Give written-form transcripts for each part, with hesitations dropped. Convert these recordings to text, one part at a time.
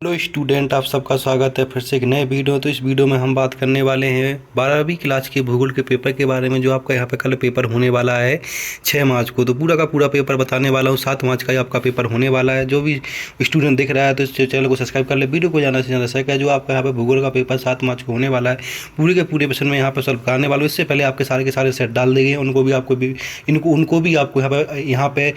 Hello student, आप सबका स्वागत है फिर से एक नए वीडियो। तो इस वीडियो में हम बात करने वाले हैं 12वीं क्लास के भूगोल के पेपर के बारे में, जो आपका यहाँ पे कल पेपर होने वाला है 6 मार्च को। तो पूरा का पूरा पेपर बताने वाला हूँ। 7 मार्च का ही आपका पेपर होने वाला है। जो भी स्टूडेंट देख रहा है तो इस चैनल को सब्सक्राइब कर ले, वीडियो को ज़्यादा से ज़्यादा शेयर करें। जो आपका यहाँ पे भूगोल का पेपर 7 मार्च को होने वाला है, पूरे के पूरे क्वेश्चन में यहाँ पर सॉल्व कराने वाला हूँ। इससे पहले आपके सारे सेट डाल देंगे, उनको भी आपको यहाँ पे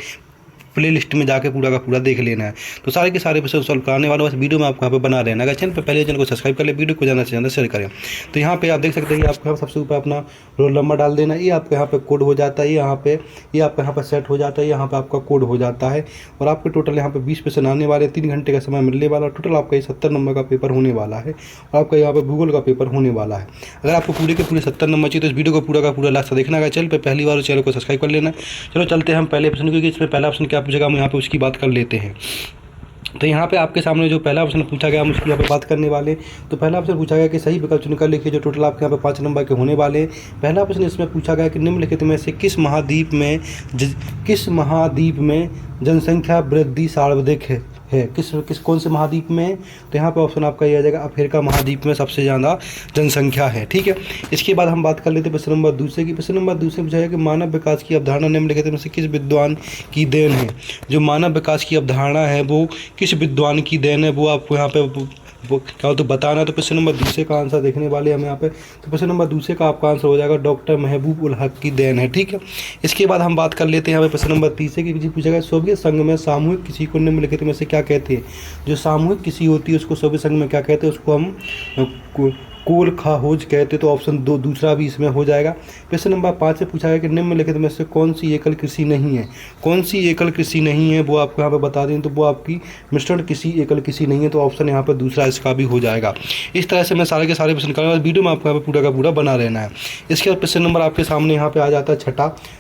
प्ले लिस्ट में जाके पूरा का पूरा देख लेना है। तो सारे के सारे क्वेश्चन सॉल्व कराने वाला, बस वीडियो में आपको यहाँ पे बना रहना। अगर चैनल पर पहले चैनल को सब्सक्राइब कर ले, वीडियो को ज़्यादा से ज़्यादा शेयर करें। तो यहाँ पे आप देख सकते हैं कि आपको सबसे ऊपर अपना रोल नंबर डाल देना है। ये आपके यहाँ पे कोड हो जाता है, ये आपका यहाँ पे सेट हो जाता है, यहाँ पे आपका कोड हो जाता है। और आपके टोटल यहाँ पे 20 क्वेश्चन आने वाले, 3 घंटे का समय मिलने वाला। टोटल आपका ये 70 नंबर का पेपर होने वाला है और आपका यहाँ पे भूगोल का पेपर होने वाला है। अगर आपको पूरे के पूरे 70 नंबर चाहिए तो इस वीडियो को पूरा का पूरा लास्ट तक देखना है। चैनल पर पहली बार चैनल को सब्सक्राइब कर लेना। चलो चलते हैं हम पहले ऑप्शन, क्योंकि इसमें पहला ऑप्शन क्या पूछेगा हम यहाँ पे उसकी बात कर लेते हैं। तो यहाँ पे आपके सामने जो पहला ऑप्शन पूछा गया हम उसकी यहाँ पे बात करने वाले। तो पहला ऑप्शन पूछा गया कि सही विकल्प चुनकर लिखिए, जो टोटल आपके यहाँ पे 5 नंबर के होने वाले हैं। पहला ऑप्शन इसमें पूछा गया कि निम्नलिखित में से किस महाद्वीप में जनसंख्या वृद्धि सर्वाधिक है। कौन से महाद्वीप में? तो यहाँ पे ऑप्शन आपका ये आ जाएगा, अफ्रीका महाद्वीप में सबसे ज़्यादा जनसंख्या है। ठीक है, इसके बाद हम बात कर लेते हैं प्रश्न नंबर दूसरे की। प्रश्न नंबर दूसरे पूछा गया कि मानव विकास की अवधारणा निम्नलिखित में से किस विद्वान की देन है। जो मानव विकास की अवधारणा है वो किस विद्वान की देन है, वो आपको यहाँ पे वो क्या हो तो बताना। तो प्रश्न नंबर दूसरे का आंसर देखने वाले हम यहाँ पे। तो प्रश्न नंबर दूसरे का आपका आंसर हो जाएगा डॉक्टर महबूब उल हक की देन है। ठीक है, इसके बाद हम बात कर लेते हैं यहाँ पे प्रश्न नंबर तीसरे की। पूछा गया सोवियत संघ में सामूहिक किसी को निम्नलिखित में से क्या कहते हैं। जो सामूहिक किसी होती है उसको सोवियत संघ में क्या कहते हैं, उसको हम कोल खाहोज कहते। तो ऑप्शन दूसरा भी इसमें हो जाएगा। प्रश्न नंबर 5 से पूछा गया कि निम्नलिखित में से कौन सी एकल कृषि नहीं है। कौन सी एकल कृषि नहीं है वो आपको यहाँ पे बता दें, तो वो आपकी मिश्रण कृषि एकल कृषि नहीं है। तो ऑप्शन यहाँ पर दूसरा इसका भी हो जाएगा। इस तरह से मैं सारे के सारे प्रश्न करूँगा, वीडियो में आपको यहाँ पे पूरा का पूरा बना रहना है। इसके बाद प्रश्न नंबर आपके सामने यहाँ पे आ जाता है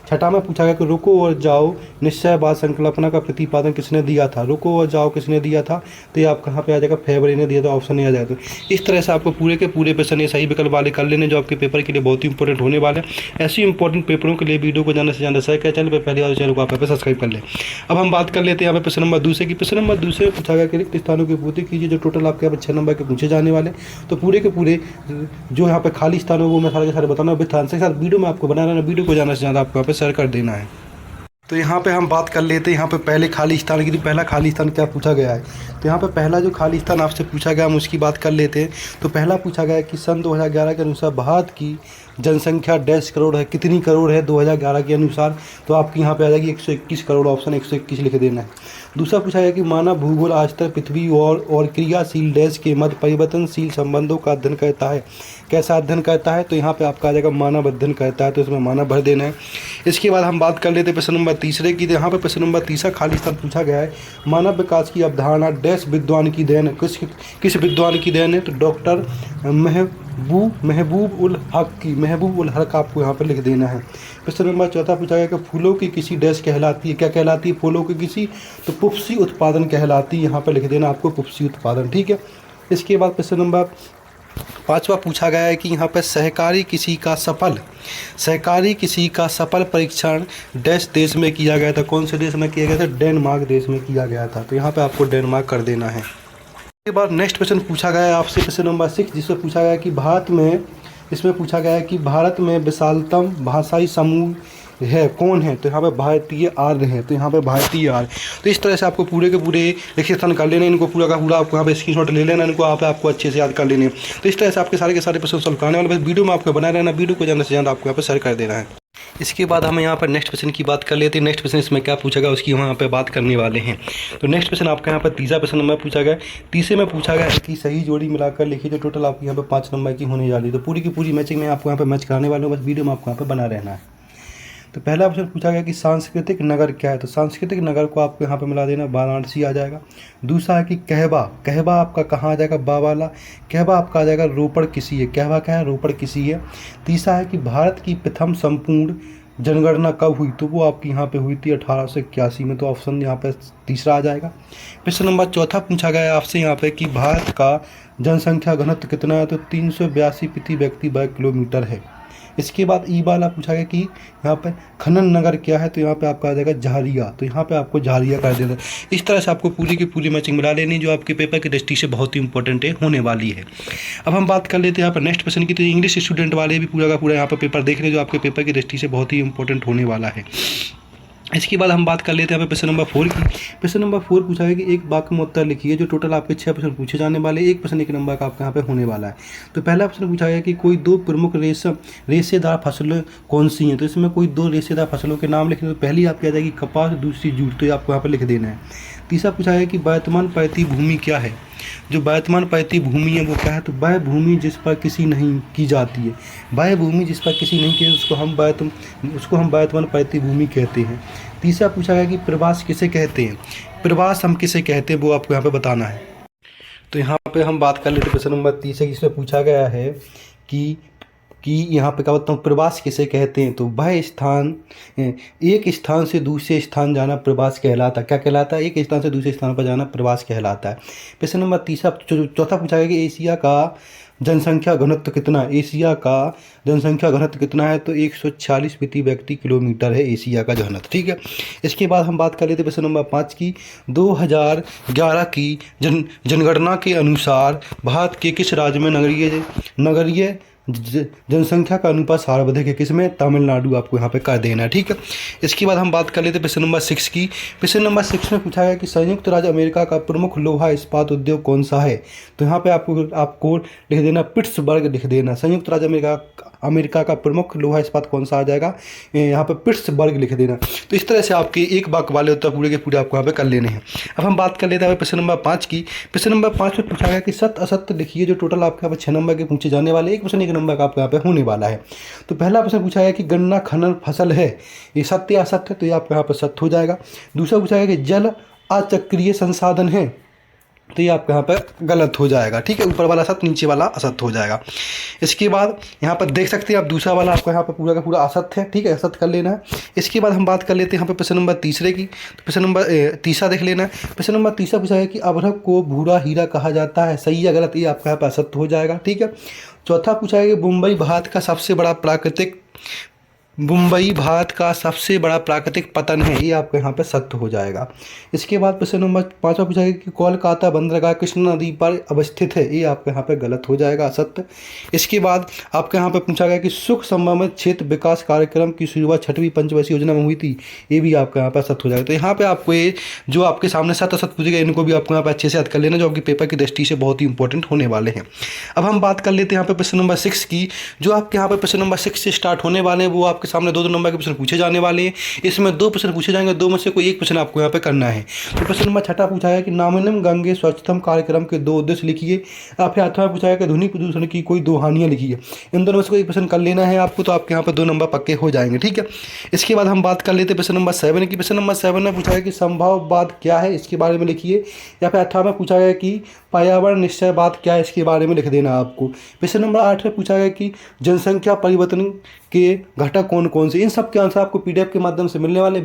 छठा में पूछा गया कि रुको और जाओ निश्चयवाद संकल्पना का प्रतिपादन किसने दिया था। रुको और जाओ किसने दिया था, तो ये आपका यहाँ पे आ जाएगा फेबरे ने दिया था। ऑप्शन नहीं आ जाएगा। तो इस तरह से आपको पूरे के पूरे प्रश्न ये सही विकल्प वाले कर लेने, जो आपके पेपर के लिए बहुत ही इंपॉर्टेंट होने वाले हैं। ऐसी इंपॉर्टेंट पेपरों के लिए वीडियो को ज़्यादा से ज़्यादा शेयर करें। चैनल पर पहले वाले चैनल को आप पे सब्सक्राइब कर लें। अब हम बात कर लेते हैं यहाँ पे प्रश्न नंबर दूसरे की। प्रश्न नंबर दूसरे में पूछा गया कि रिक्त स्थानों की पूर्ति कीजिए, जो टोटल आपके यहाँ पे 6 नंबर के पूछे जाने वाले। तो पूरे के पूरे जो यहाँ पे खाली स्थान है वो मैं सारे के सारे बताना विद आंसर के साथ वीडियो में आपको बना रहना। वीडियो को ज़्यादा से ज़्यादा आपको यहाँ पे शेयर कर देना है। तो यहाँ पे हम बात कर लेते हैं यहाँ पे पहले खाली स्थान की। पहला खाली स्थान क्या पूछा गया है, तो यहाँ पे पहला जो खाली स्थान आपसे पूछा गया हम उसकी बात कर लेते हैं। तो पहला पूछा गया है कि सन 2011 के अनुसार भारत की जनसंख्या 1.5 करोड़ है। कितनी करोड़ है 2011 के अनुसार, तो आपकी यहाँ पे आ जाएगी 121 करोड़। ऑप्शन 121 लिख देना है। दूसरा पूछा गया कि मानव भूगोल आज तक पृथ्वी और क्रियाशील देश के मध्य परिवर्तनशील संबंधों का अध्ययन करता है। कैसा अध्ययन करता है, तो यहाँ पे आपका आ जाएगा मानव अध्ययन करता है। तो इसमें मानव भर देना है। इसके बाद हम बात कर लेते हैं प्रश्न नंबर तीसरे की। तो यहाँ पर प्रश्न नंबर तीसरा खाली स्थान पूछा गया है मानव विकास की अवधारणा डैश विद्वान की देन है। किस विद्वान की देन है, तो डॉक्टर महबूब उल हक आपको यहाँ पर लिख देना है। प्रश्न नंबर चौथा पूछा गया कि फूलों की किसी डैश कहलाती है। क्या कहलाती है फूलों की किसी, तो पुष्पी उत्पादन कहलाती है। यहाँ पर लिख देना आपको पुष्पी उत्पादन। ठीक है, इसके बाद प्रश्न नंबर 5वां पूछा गया है कि यहाँ पर सहकारी किसी का सफल परीक्षण डैश देश में किया गया था। कौन से देश में किया गया था, डेनमार्क देश में किया गया था। तो यहाँ पे आपको डेनमार्क कर देना है। इसके बाद नेक्स्ट क्वेश्चन पूछा गया है आपसे प्रश्न नंबर 6, जिसमें पूछा गया है कि भारत में विशालतम भाषाई समूह है कौन है। तो यहाँ पे भारतीय आर्य है। तो यहाँ पे भारतीय आर्य। तो इस तरह से आपको पूरे के पूरे लिखित स्थान कर लेने, इनको पूरा का पूरा आपको यहाँ पे स्क्रीनशॉट ले लेना, इनको आपको अच्छे से याद कर लेने। तो इस तरह से आपके सारे के सारे प्रश्न सॉल्व करने वाले, बस वीडियो में आपको बना रहना। वीडियो को ज़्यादा से ज़्यादा आपको यहाँ पे शेयर कर देना है। इसके बाद हम यहाँ पर नेक्स्ट क्वेश्चन की बात कर लेते हैं। नेक्स्ट क्वेश्चन इसमें क्या पूछा गया उसकी हम यहाँ पे बात करने वाले हैं। तो नेक्स्ट क्वेश्चन आपका यहाँ पर तीसरा प्रश्न नंबर पूछा गया। तीसरे में पूछा गया कि सही जोड़ी मिलाकर लिखिए, जो टोटल आपकी यहाँ पे 5 नंबर की होने वाली है। तो पूरी की पूरी मैचिंग में आपको यहाँ पे मैच कराने वाले हूँ, बस वीडियो में आपको यहाँ पे बना रहना है। तो पहला ऑप्शन पूछा गया कि सांस्कृतिक नगर क्या है। तो सांस्कृतिक नगर को आपको यहाँ पे मिला देना, वाराणसी आ जाएगा। दूसरा है कि कहवा आपका कहाँ आ जाएगा, बा वाला। कहवा आपका आ जाएगा रोपड़ किसी है। कहवा क्या है, रोपड़ किसी है। तीसरा है कि भारत की प्रथम संपूर्ण जनगणना कब हुई, तो वो आपकी यहाँ पे हुई थी 1881 में। तो ऑप्शन यहाँ पे तीसरा आ जाएगा। प्रश्न नंबर चौथा पूछा गया है आपसे यहाँ पे कि भारत का जनसंख्या घनत्व कितना है। तो 382 प्रति व्यक्ति वर्ग किलोमीटर है। इसके बाद ई वाला पूछा गया कि यहाँ पे खनन नगर क्या है, तो यहाँ पे आपका आ जाएगा झारिया, तो यहाँ पे आपको झारिया कर देना। इस तरह से आपको पूरी की पूरी मैचिंग मिला लेनी जो आपके पेपर की दृष्टि से बहुत ही इंपॉर्टेंट है होने वाली है। अब हम बात कर लेते हैं यहाँ पर नेक्स्ट क्वेश्चन की, तो इंग्लिश स्टूडेंट वाले भी पूरा का पूरा यहाँ पर पेपर देख रहे हैं जो आपके पेपर की दृष्टि से बहुत ही इंपॉर्टेंट होने वाला है। इसके बाद हम बात कर लेते हैं यहाँ पे क्वेश्चन नंबर 4 की। क्वेश्चन नंबर 4 पूछा है कि एक वाक्य में उत्तर लिखिए, जो टोटल आपके 6 प्रश्न पूछे जाने वाले, 1 प्रश्न 1 नंबर का आपके यहाँ पे होने वाला है। तो पहला प्रश्न पूछा गया कि कोई दो प्रमुख रेशेदार फसलें कौन सी हैं, तो इसमें कोई दो रेशेदार फसलों के नाम लिखने, तो पहली आपकी आ जाएगी कपास, दूसरी जूट, तो ये आपको यहाँ पर लिख देना है। तीसरा पूछा है कि वर्तमान पैती भूमि क्या है, जो वर्तमान पैती भूमि है वो क्या है, तो वह भूमि जिस पर कृषि नहीं की जाती है, वह भूमि जिस पर कृषि नहीं की उसको हम वर्तमान पैती भूमि कहते हैं। तीसरा पूछा गया कि प्रवास किसे कहते हैं, प्रवास हम किसे कहते हैं वो आपको यहाँ पे बताना है। तो यहाँ पे हम बात कर लेते हैं क्वेश्चन नंबर 30 है, इसमें पूछा गया है कि यहाँ पे क्या बताता हूँ, प्रवास किसे कहते हैं, तो वह स्थान, एक स्थान से दूसरे स्थान जाना प्रवास कहलाता है। क्या कहलाता है, एक स्थान से दूसरे स्थान पर जाना प्रवास कहलाता है। प्रश्न नंबर चौथा पूछा गया कि एशिया का जनसंख्या घनत्व कितना, एशिया का जनसंख्या घनत्व कितना है, तो 146 प्रति व्यक्ति किलोमीटर है एशिया का घनत्व। ठीक है। इसके बाद हम बात कर लेते हैं प्रश्न नंबर 5 की। 2011 की जनगणना के अनुसार भारत के किस राज्य में नगरीय जनसंख्या का अनुपात सर्वाधिक है, किसमें, तमिलनाडु, आपको यहाँ पे कर देना है। ठीक है। इसके बाद हम बात कर लेते हैं प्रश्न नंबर 6 की। प्रश्न नंबर 6 में पूछा गया कि संयुक्त राज्य अमेरिका का प्रमुख लोहा इस्पात उद्योग कौन सा है, तो यहाँ पे आपको लिख देना पिट्सबर्ग, लिख देना। संयुक्त राज्य अमेरिका का प्रमुख लोहा इस्पात कौन सा आ जाएगा, यहाँ पे पिट्सबर्ग लिख देना। तो इस तरह से आपके एक वाक्य वाले उत्तर पूरे के पूरे आपको यहाँ पे कर लेने हैं। अब हम बात कर लेते हैं प्रश्न नंबर 5 की। प्रश्न नंबर 5 में पूछा गया कि सत्य असत्य लिखिए, जो टोटल आपके यहाँ पे 6 नंबर के पूछे जाने वाले, 1 प्रश्न 1 नंबर का आपको यहाँ पे होने वाला है। तो पहला प्रश्न पूछा गया कि गन्ना खनन फसल है, ये सत्य या असत्य, तो ये आपको यहाँ पर सत्य हो जाएगा। दूसरा पूछा गया कि जल अचक्रीय संसाधन है, तो ये आपके यहाँ पर गलत हो जाएगा। ठीक है। ऊपर वाला सत्य, नीचे वाला असत्य हो जाएगा। इसके बाद यहाँ पर देख सकते हैं आप दूसरा वाला आपको यहाँ पर पूरा का पूरा असत्य है। ठीक है, असत्य कर लेना है। इसके बाद हम बात कर लेते हैं यहाँ पे प्रश्न नंबर तीसरे की। तो प्रश्न नंबर तीसरा देख लेना है। प्रश्न नंबर तीसरा पूछा है कि अभ्रक को भूरा हीरा कहा जाता है, सही या गलत, ये आपका यहाँ पर असत्य हो जाएगा। ठीक है। चौथा पूछा है कि मुंबई भारत का सबसे बड़ा प्राकृतिक पतन है, ये आपको यहाँ पे सत्य हो जाएगा। इसके बाद प्रश्न नंबर 5 पूछा गया कि कोलकाता बंदरगाह कृष्णा नदी पर अवस्थित है, ये आपके यहाँ पे गलत हो जाएगा, असत्य। इसके बाद आपके यहाँ पे पूछा गया कि सुख संबंधित क्षेत्र विकास कार्यक्रम की शुरुआत 6वीं पंचवर्षीय योजना में हुई थी, ये भी आपके यहाँ पर सत्य हो जाएगा। तो यहाँ पे आपको ये जो आपके सामने सत्य असत्य पूछेगा, इनको भी आपको यहाँ पे अच्छे से याद कर लेना, जो आपकी पेपर की दृष्टि से बहुत ही इंपॉर्टेंट होने वाले हैं। अब हम बात कर लेते हैं यहाँ पे प्रश्न नंबर 6 की। जो आपके यहाँ पे प्रश्न नंबर 6 से स्टार्ट होने वाले हैं, वो आपके सामने 2 नंबर के प्रश्न पूछे जाने वाले हैं। इसमें 2 प्रश्न पूछे जाएंगे, 2 में से कोई एक प्रश्न आपको यहाँ पे करना है। तो प्रश्न नंबर 6 पूछा है कि नमामि गंगे स्वच्छतम कार्यक्रम के 2 उद्देश्य लिखिए। या फिर 8वां पूछा है कि ध्वनि प्रदूषण की कोई 2 हानियां लिखिए। इन दोनों में से कोई प्रश्न कर लेना है आपको, तो आपके यहाँ पर 2 नंबर पक्के हो जाएंगे। ठीक है। इसके बाद हम बात कर लेते हैं प्रश्न नंबर 7 की। प्रश्न नंबर 7 में पूछा है कि संभाववाद क्या है, इसके बारे में लिखिए। या फिर 18 में पूछा गया कि पर्यावरण निश्चयवाद क्या है, इसके बारे में लिख देना आपको। प्रश्न नंबर 8 में पूछा गया कि जनसंख्या परिवर्तन के घटक कौन कौन से, इन सब के आंसर आपको PDF के माध्यम से मिलने वाले।